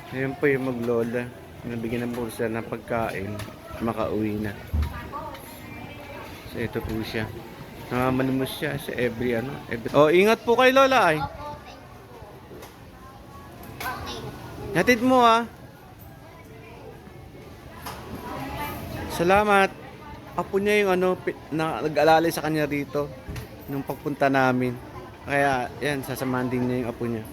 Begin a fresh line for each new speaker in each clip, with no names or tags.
Ayan po yung maglola. Nabigyan ng bulsa ng pagkain. Makauwi na. So ito po siya. Namalimos siya sa every ano. Oh, ingat po kay lola ay. Hatid mo ah. Salamat. Apo niya yung ano, nag-alalay sa kanya rito nung pagpunta namin. Kaya yan, sasamahan din niya yung apo niya.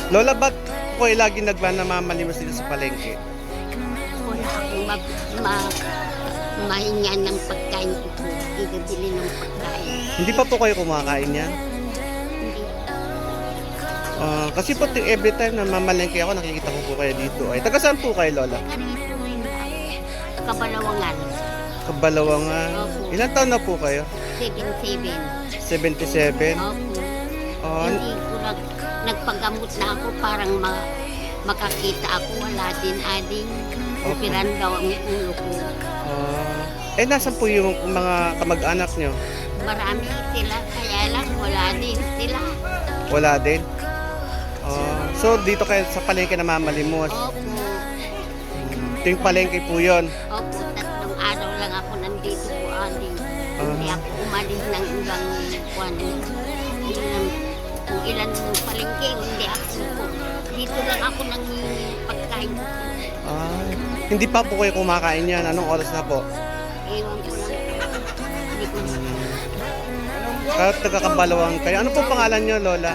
Lola, ba't po ay lagi namamalimos dito sa palengke?
Wala akong mahingan ng pagkain ko po. Ibibili ng pagkain.
Hindi pa po kayo kumakain yan?
Hindi.
Kasi po every time na mamalengke ako, nakikita ko po kayo dito. Ay, taga saan po kayo, Lola?
Karito rin ako. Kabalawangan.
Kabalawangan.
Opo.
Ilan taon na po kayo?
77.
77?
Opo.
Oh,
Hindi ko nagpagamot na ako parang makakita ako. Wala din ading. Operan daw ang ulo ko.
nasan po yung mga kamag-anak nyo?
Marami sila. Kaya lang wala din sila.
Wala din? So, dito kayo sa palengke namamalimos?
Opo.
Ito yung palengke po yun?
Opo. 3 araw lang ako nandito po ading. Hindi ako umalis ng ibang kwan. Kung ilan ng palengke, hindi ako po. Dito lang ako nang pagkain.
Hindi pa po kayo kumakain yan. Anong oras na po?
Ewan ko lang. Hindi ko
Kahit taga-Kabalawang kayo. Ano po pangalan nyo, Lola?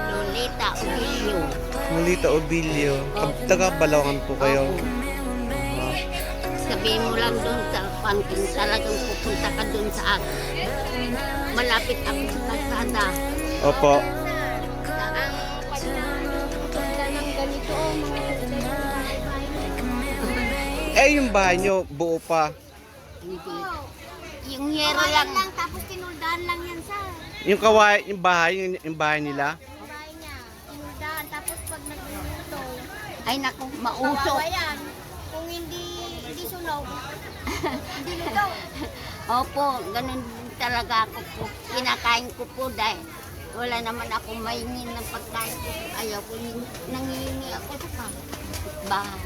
Lolita Obilio.
Lolita Obilio. Taga-Balawangan po kayo.
Sabihin mo lang doon sa pantin, talagang pupunta ka doon sa akin. Malapit ako sa kalsada.
Opo. Yung bahay nyo, buo pa.
Hindi. Yung yero lang.
Tapos tinuldahan lang yan sa
Yung bahay nila.
bahay niya. Tinuldahan. Tapos pag nagluluto,
Ay naku, mauso.
kawawa yan. Kung hindi sunog, hindi luto.
Opo, ganun talaga ako po. Kinakain ko po dahil wala naman ako mahingin ng pagkain ko. Ayaw ko, nangihingi ako sa bahay.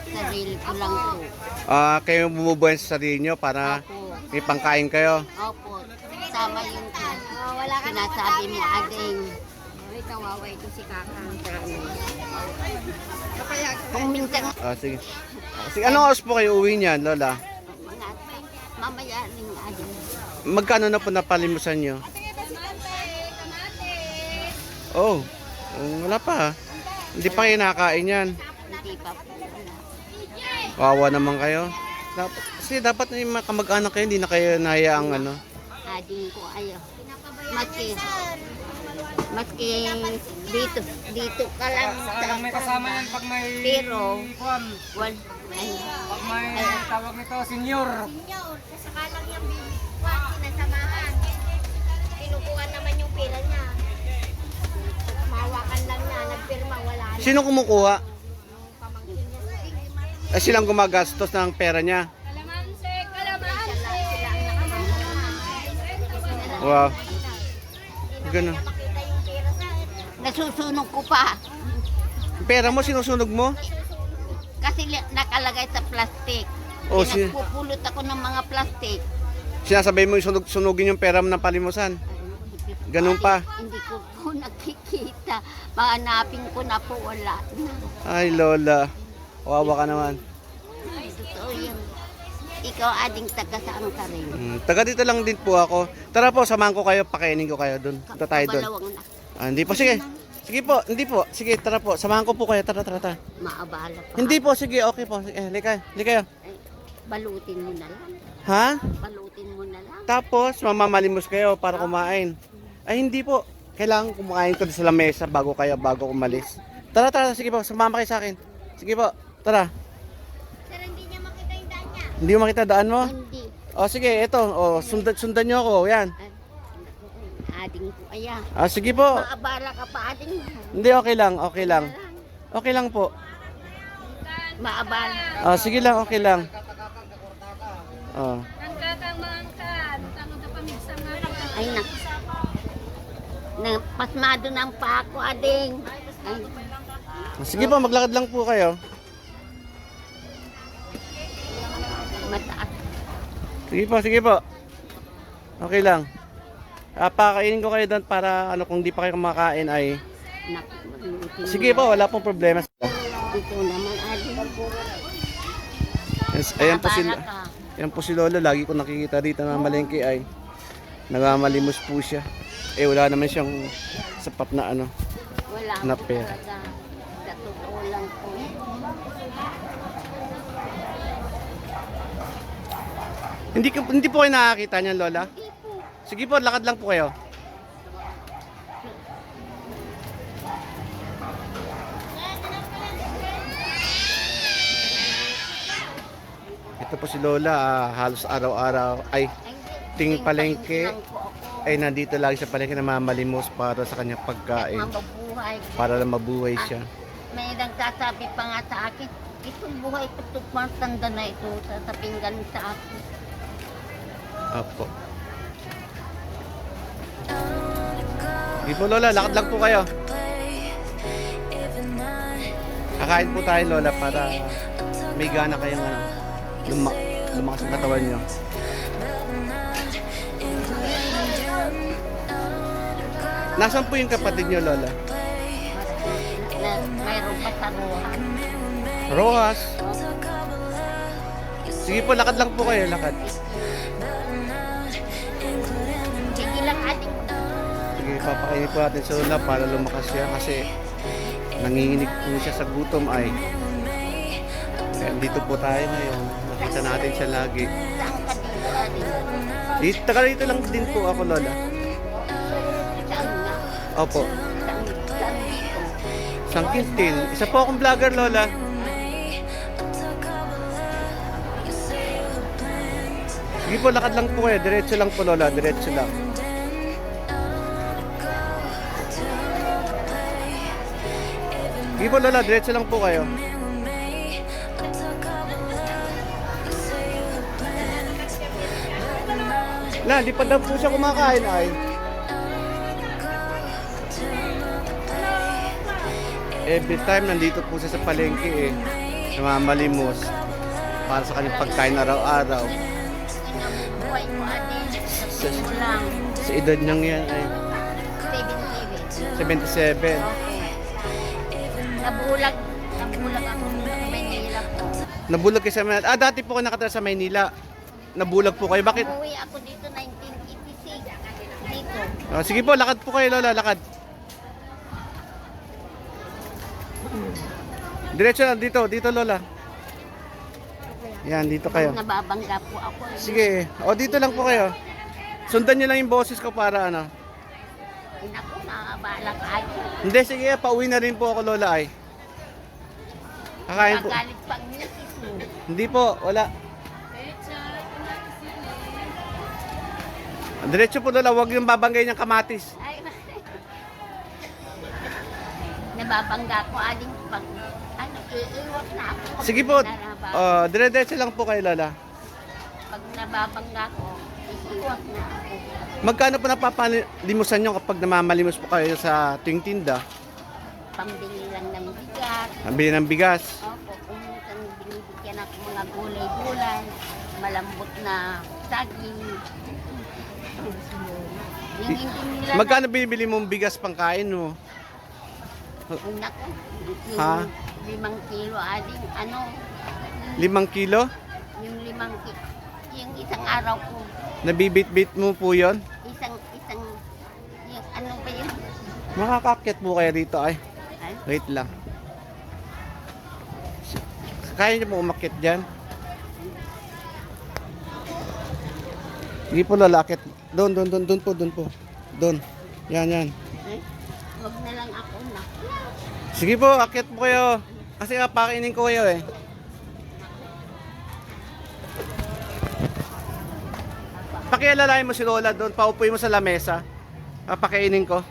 Sarili ko lang po.
Kayo bumubuhay sa sarili nyo para
Opo.
may pangkain kayo.
Opo, sama yung
Wala ka nang
sinasabi mo
utang
ading.
Ay, kawawa ito si Kakang.
Kung minsan
Sige. Sige, anong oras po kayo uwi niyan, Lola?
mga mamaya rin ading.
Magkano na po napalimusan nyo? Oh, wala pa. Hindi pa kayo nakakain yan.
Hindi pa po.
Kawawa naman kayo. Kasi dapat yung mga kamag-anak kayo, hindi na kayo nahayaang ano.
Ading ko ayaw. Maski dito ka lang sa
May kasama yan pag may
pero
kwan.
ay,
Pag may tawag nito, senior.
Sakalang yung bibigwan, sinasamahan. Kinukuha naman yung pera niya. Mahawakan lang niya, nagpirma, wala na.
Sino kumukuha?
Pamangkin niya.
Silang gumagastos ng pera niya. Wow. Ganun.
Makita yung pera sa
nasusunog ko pa
Pera mo, sinusunog mo?
kasi nakalagay sa plastic.
O,
Pinagpupulot ako ng mga plastic.
sinasabay mo yung sunugin yung pera mo ng palimusan. Ganun pa.
Hindi ko po nakikita. Mahanapin ko na po, wala na.
Ay, Lola. Kawawa ka naman.
Totoo yan. Ikaw ading taga saan ka rin?
Taga dito lang din po ako. Tara po, samahan ko kayo, pakainin ko kayo doon. Punta tayo doon.
Kabalawang na.
Hindi po, sige. Sige po, hindi po. Sige, tara po. Samahan ko po kayo. Tara.
Maabala pa.
Hindi po, sige. Okay po. Sige, halika kayo.
Ay, balutin mo na lang.
Ha?
Balutin mo na lang.
Tapos, mamamalimos kayo para kumain. Ay, hindi po. Kailangan kumain ko sa lamesa bago umalis. Tara. Sige po, sumama kayo sa akin. Sige po, tara.
Sir, hindi niya makita yung daan niya.
Hindi mo makita daan mo?
Hindi.
O sige, ito. O, sundan nyo ako. Yan.
Ading po, ayan.
Sige po.
Maabala ka pa, ading.
Hindi, okay lang. Okay lang. Okay lang po.
Maabala.
Sige lang, okay lang. Oh.
Ay, pasmado ng pa ako, ading. Ay,
Sige po, maglakad lang po kayo.
mataas.
Sige po. Okay lang. Pakainin ko kayo doon para kung di pa kayo kumakain ay...
Naku,
Sige po, wala pong problema.
ito naman, ading.
Ayan po si,
Maabala ka.
ayan po si Lolo. Lagi ko nakikita dito na malengke ay nagmamalimos po siya. Wala naman siyang sapat na
Wala
na
po
pera.
talaga. Sa totoo lang po.
Hindi po kayo nakakita niyan, Lola?
Hindi po.
Sige po, lakad lang po kayo. Ito po si Lola, halos araw-araw ay ting palengke
lang po ako.
ay nandito lagi sa palengke namamalimos para sa kanyang pagkain,
Mabuhay.
para lang mabuhay siya.
May nagsasabi pa nga sa akin, itong buhay ko, itong matanda na ito, sasaping galing sa akin.
Apo. Sige po Lola, lakad lang po kayo. Kakain po tayo Lola para may gana kayong lumakas ang katawan nyo. Nasaan po yung kapatid nyo Lola?
Mayroon pa sa ruhan.
Rojas. Sige po, lakad lang po kayo, lakad.
Sige lang, ating.
Sige, papakainin po natin sa Lola para lumakas siya kasi nanginginig po siya sa gutom ay. Kaya dito po tayo ngayon. Makita natin siya lagi.
Saan ka dito, ating?
Dito lang din po ako Lola.
Saan nga?
Opo.
Saan dito?
Sangkintin. Isa po akong vlogger Lola. Sige po, lakad lang po kayo. Diretso lang po Lola, diretso lang. Sige po Lola, diretso lang po kayo. Wala, di pa daw po siya kumakain ay. Every time nandito po siya sa palengke namamalimos para sa kanyang pagkain araw-araw.
Buhay ko, ating. Sa lang.
Sa edad niyang yan ay
77.
77.
Nabulag ako sa Maynila po.
Nabulag kayo sa Maynila. Dati po kayo nakatira sa Maynila. Nabulag po kayo. Bakit?
Umuwi ako dito 1986. Dito.
Sige po, lakad po kayo Lola, lakad. Diretso lang dito Lola. Yan, dito kayo.
Nababangga po ako.
Sige, dito lang po kayo. Sundan niyo lang yung boses ko para ano.
Naku, nakabala ka.
Hindi, sige, pauwi na rin po ako Lola ay. Kakain po.
Pagalit pag misis mo.
Hindi po, wala. Diretso po Lola, huwag yung babanggay niyang kamatis.
Ay, nababangga ko aling pag iiwas na ako.
Sige po, dire-diretso lang po kayo Lola.
Pag nababangga ko, iiwas na ako.
Magkano po napapalimusan nyo kapag namamalimos po kayo sa tuwing tinda?
Pambili lang ng bigas.
Bili ng bigas.
Opo, kung minsan binibigyan ako mga gulay-gulay, malambot na saging. Yung hindi nila
Magkano binibili mong bigas pangkain mo?
Ay, naku, yung
Ha?
5 kilo aling,
5 kilo?
yung 5 kilo, yung isang araw ko,
Nabibit-bit mo po yon?
isang, yung ano ba yun?
Makakakit po kayo dito ay.
Ay,
Wait lang. Kaya niyo po umakit dyan? Sige po lalakit. Doon po. Doon. Yan.
ay, wag na lang ako na.
Sige po, akit po kayo. Kasi pakainin ko kayo eh. Pakialalayan mo si Lola doon, paupuin mo sa lamesa. Pakainin ko.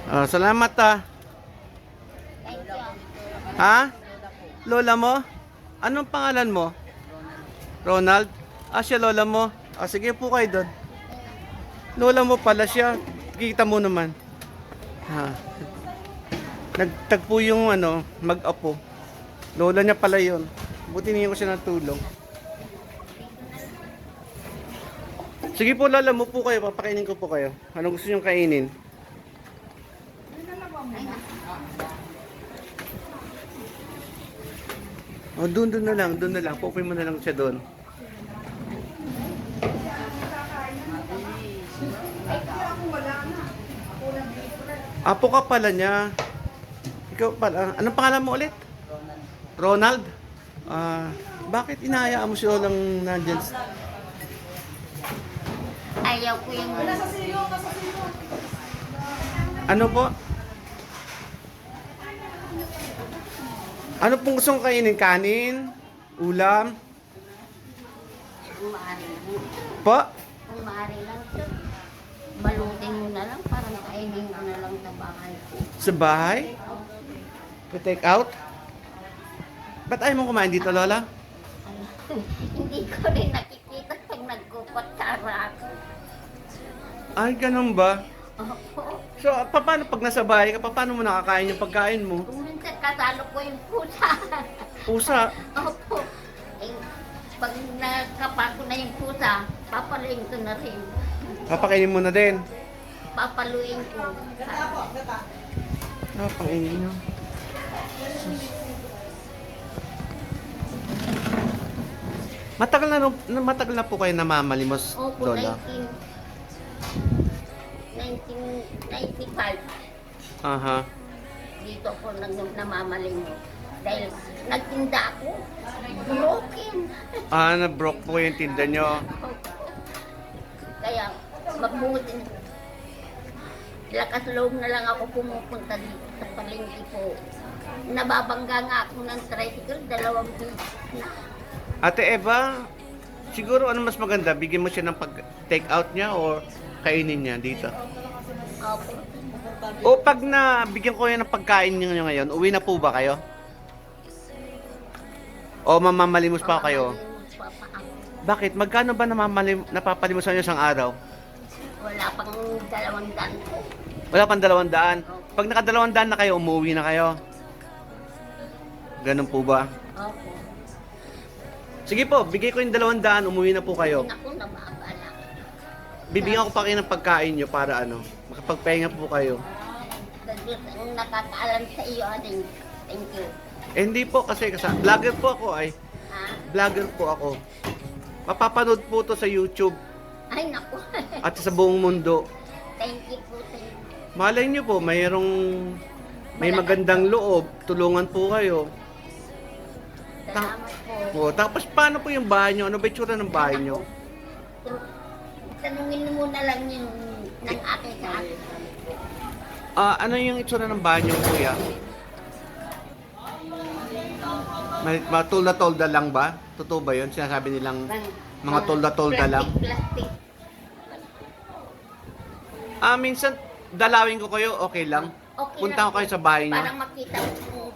Salamat
Thank you.
Ha? Lola mo? Anong pangalan mo? Ronald? Siya lola mo. Sige po kayo doon. Lola mo pala siya. Kita mo naman. Nagtagpo yung mag-apo. Lola niya pala yun. Buti niya ko siya ng tulong. Sige po lola mo po kayo. Papakainin ko po kayo. Anong gusto niyong kainin? Doon na lang. Pupuin mo na lang siya doon. Apo ka pala niya. Ikaw pala. Anong pangalan mo ulit? Ronald? Bakit inahayaan mo si Lolang nandyan?
Ayaw ko yung...
Ano po? Ano pong gusto kong kainin? Kanin? Ulam?
Kung maaari lang.
Po?
Kung maaari lang, sir. Balutin mo na lang para makainin ko na lang sa bahay ko.
Sa bahay? Pa-take out? Ba't ayaw mo kumain dito, Lola?
Hindi ko rin nakikita pag nagkupatsara ako.
Ay, ganun ba?
Opo.
So, paano pag nasa bahay ka, paano mo nakakain yung pagkain mo?
Kung minsan kasalo ko yung pusa.
Pusa?
Opo. Eh, pag nakapa ko na yung pusa, papaluin ko na rin.
Papakainin mo na din.
Papaluin ko.
Papakainin nyo. Matagal na po kayo namamalimos,
Opo,
Lola?
1995.
Aha.
Dito ako namamalimos. Dahil nagtinda ako. Broken.
Na-broke po yung tinda nyo.
Kaya mabuti. Lakas loob na lang ako pumupunta dito sa palengke po. Nababangga nga ako ng tricycle, 2 beses na.
Ate Eva, siguro ano mas maganda? Bigyan mo siya ng pag-take out niya or kainin niya dito?
Opo.
O pag na bigyan ko yan ng pagkain niyo ngayon, uwi na po ba kayo? O mamamalimos pa kayo?
Mamalimos pa ako.
Bakit? Magkano ba napapalimusan niyo isang araw?
Wala pang 200 po.
Wala pang 200. Pag naka 200 na kayo, umuwi na kayo. Ganun po ba?
Opo.
Sige po, bigay ko yung 200, umuwi na po kayo.
Hindi na ako nababala.
Bibigyan ko pa kayo ng pagkain nyo para makapagpahinga po kayo.
Sa Diyos ang nakakaalam sa iyo, ating thank you.
Hindi po kasi vlogger po ako ay.
Ha?
Vlogger po ako. Mapapanood po to sa YouTube
Ay, naku.
at sa buong mundo.
Thank you po, thank you.
Malay nyo po, may magandang loob. Tulungan po kayo.
Salamat po.
Tapos paano po yung bahay nyo? Ano ba itsura ng bahay nyo?
Tanungin mo na lang yung ng ate sa akin.
Ano yung itsura ng bahay nyo, kuya? Matulda-tolda lang ba? Totoo ba yun? Sinasabi nilang mga tolda-tolda lang?
Plastic.
Minsan, dalawin ko kayo, okay lang.
Okay
Punta
lang
ko kayo
po.
sa bahay nyo.
Para makita mo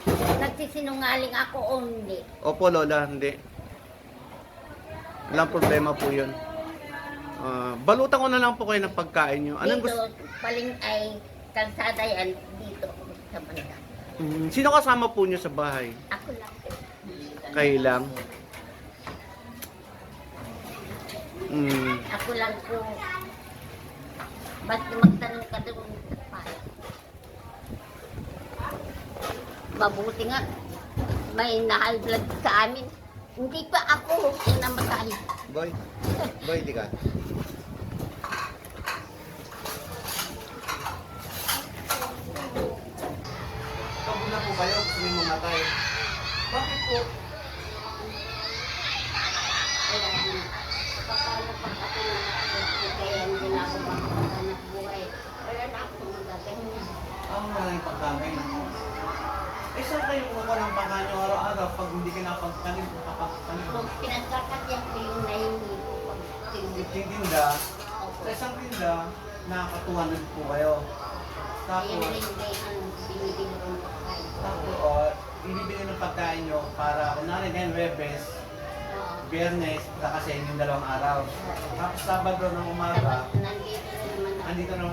kung nagsisinungaling ako o hindi.
Opo, Lola, hindi. Walang problema po yun. Balutan ko na lang po kayo ng pagkain nyo. Anong
Dito,
gusto?
paling ay kalsada yan. Dito ako sa banda.
Sino kasama po nyo sa bahay?
Ako lang po.
Kayo lang?
Ako lang po. Basta magtanong ka doon sa bahay. Mabuti nga. May na-high blood sa amin. Hindi pa ako namatay.
Boy, di ka? Pagod na po kayo, gusto nyo mamatay. Bakit po?
Kaya, paano pag ako namatay, kaya hindi na ako makakahanap buhay. Wala na ako magagaling.
Wala yung pagkamay. Eh, sa saan kayo kukuha ng pagkain nyo araw-araw pag hindi ka napagtanim?
Kung pinagkakatyan ko yung nahingi ko pag
Yung tinda, sa isang tinda, nakakatuhanan po kayo. Tapos,
Yan rin ang binibili ko ng pagkain.
ibibili ng pagkain nyo para, kunwari ngayon, Webes,
Oo.
Biyernes, kakasayin yung 2 araw. Tapos Sabado ng umaga,
Tapos nandito naman ako.
andito ng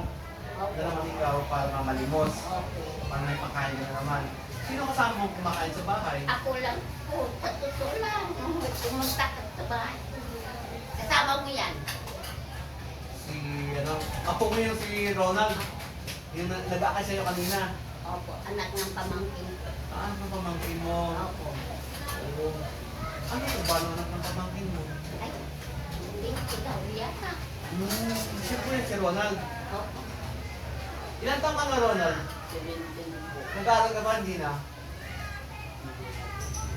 Opo.
2 ikaw para mamalimos.
Opo.
Para may pagkain ka na naman. Sino kasama mong kumakain sa bahay?
Ako lang po, sa totoo lang. Pumunta ka sa bahay. Kasama mo yan.
Si, apo mo yung si Ronald. Yung nag-aakay sa'yo kanina.
Opo, anak ng pamangkin.
Ano pamangkin mo?
Opo.
Oo. Ano ito ba anak ng pamangkin mo?
Ay, hindi ikaw yata.
Siya po yan si Ronald.
Opo.
Ilan taong ka na, Ronald?
17 po.
Nag-aaral ka ba? Hindi na.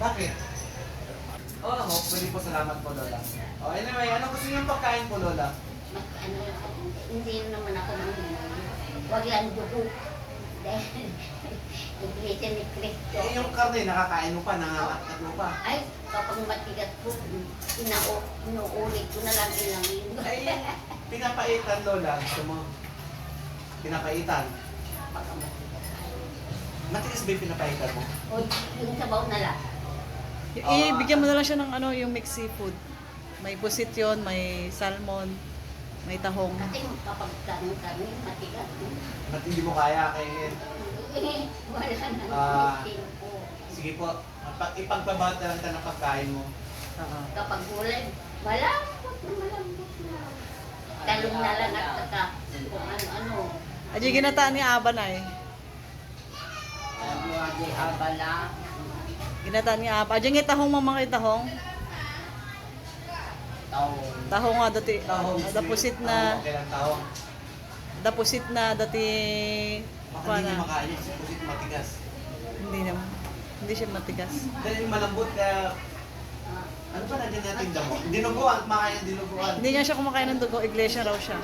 Bakit? Hopefully po, salamat po, Lola. Anyway, ano gusto niyo pagkain po, Lola?
Hindi naman ako manghihili. Huwag lang dugo. Dahil, iglesia ni Cristo.
Yung karne, nakakain mo pa, nangangakat mo pa.
Ay, kapag matigas po, inuulit ko na lang ilang linggo.
Ay, pinapaitan, Lola. Gusto mo? Pinapaitan.
Baka matigas.
Matigas ba yung pinapaitan mo?
O, yung sabaw na lang.
Ibigyan mo na lang siya ng yung mixed seafood. May pusit yun, may salmon, may tahong.
Kasi kapag karne, matigas.
Ba't hindi mo kaya kay...
Wala na. Po.
Sige po, ipagpabawat na lang ka ng pagkain mo.
Oo.
Kapag gulay, malambot na malambot na. Talong na lang at saka kung ano-ano.
Adyo ginataan ni Aba na eh. Ginataan ni Aba. Adyo nga tahong mamang tahong. Tahong nga dati. Dapusit na.
Kailang tao.
Dapusit na dati.
Baka hindi niya makain kasi pusit matigas.
Hindi naman. Hindi siya matigas.
Dahil yung malambot kaya... Ano ba nandiyan natin damo? Dinuguan, kumakain ng dinuguan.
Hindi nga siya kumakain ng dugo. Iglesia raw siya.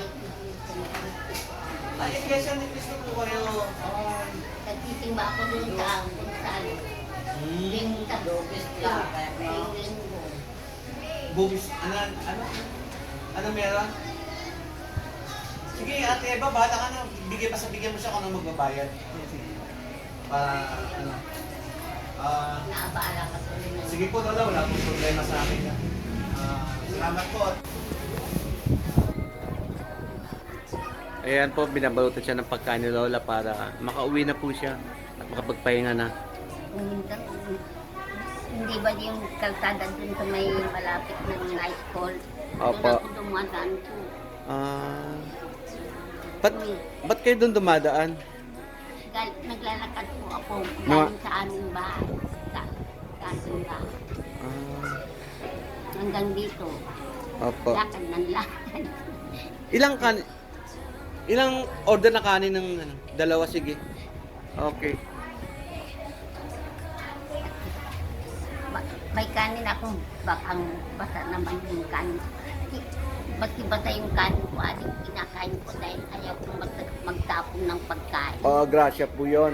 Ay, iglesia ni Cristo po kayo.
Nagtitimba ako dun sa Gonzalo. Linggo sa linggo.
Bubis, ano meron? Sige, Ate Eva, bahala ka na. Bigyan mo siya kung ano magbabayad. Para,
Naabala ka tuloy na.
sige po, Lola, wala pong problema sa akin. Salamat po. Ayan po, binabalutan siya ng pagkain ni Lola para makauwi na po siya at makapagpahinga na.
Minsan, hindi ba yung kalsada dun sa may malapit ng night call?
Opo.
Doon ako dumadaan po.
Ba't kayo doon dumadaan?
Naglalakad po ako
Mga-
galing sa aming bahay. Sa aming bahay. Hanggang dito.
Opo.
Lakad ng lakad.
Ilang order na kanin ng dalawa, sige. Okay.
May kanin akong bakang basa naman yung kanin. Basta yung kanin ko, aling kinakain ko dahil ayaw ko magtapon ng pagkain.
Gracia po yun.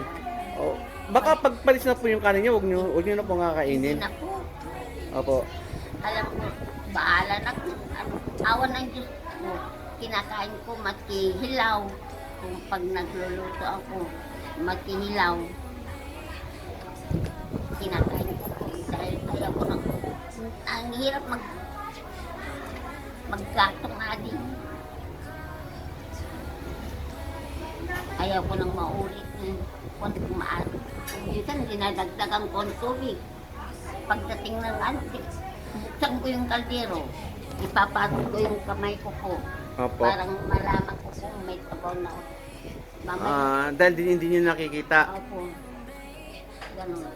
Baka pagpalis na po yung kanin niyo, huwag niyo na po
Hindi
kakainin.
na po.
Opo.
Alam ko, baala na kung awan ng Diyos ko. Kinakain ko makihilaw. Kung pag nagluluto ako, makihilaw. Kinakain ko. Dahil ayaw ko na. Ang hirap maggatong adik. Ayaw ko nang maulit ng konting maaari. Minsan dinadagdagan ko ang tubig. Pagdating ng buksan ko yung kaldero. Ipapasok ko yung kamay ko po.
Opo.
Parang malaman ko kung may sabaw na ako. Mamaya.
Dahil hindi niyo nakikita.
Opo. Ganun.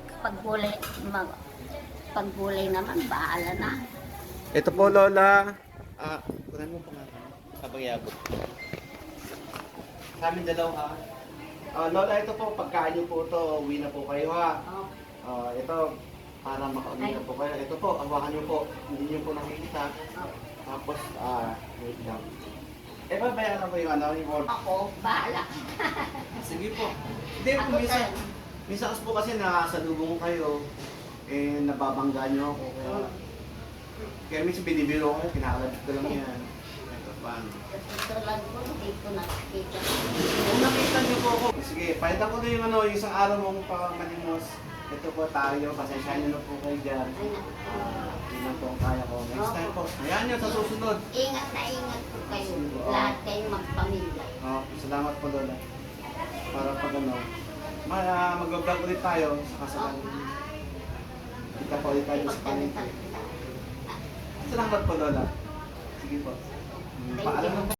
Paggulay naman, bahala na.
Ito po, Lola. Kunan mo pa nga. Habang iabot. Sa amin dalawa, ha? Lola, ito po, pagkain niyo po ito, uwi na po kayo, ha? Ito, para makauwi na po kayo. Ito po, hawakan niyo po. Hindi niyo po nakikita. Tapos, wait lang. Babayaran ko yung yung order.
Ako, bahala.
Sige po. Hindi,
Ako,
kung minsan,
sir.
Minsan po kasi nakasalubong ko kayo, eh nababangga niyo ako. Kaya minsan binibiro ko, pinakalabit ko lang yan. Ito paano.
Ito lang po, hindi ko nakikita.
Kung nakita niyo po ako, sige, palitan ko na yung yung isang araw mong pamalimos. Ito po tayo, pasensya niyo na po kayo dyan.
Ay, naku po.
Yun lang po ang kaya ko. Next time po. Ayan nyo, sa susunod.
Ingat na ingat po kayo. Lahat kayong magpamilya.
Salamat po, Lola. Para pag ano, mag-vlog ulit tayo sa kasal. Kita po ulit tayo sa kanil.
Pagdalitan kita.
Salamat po, Lola. Sige po. Paalam na po.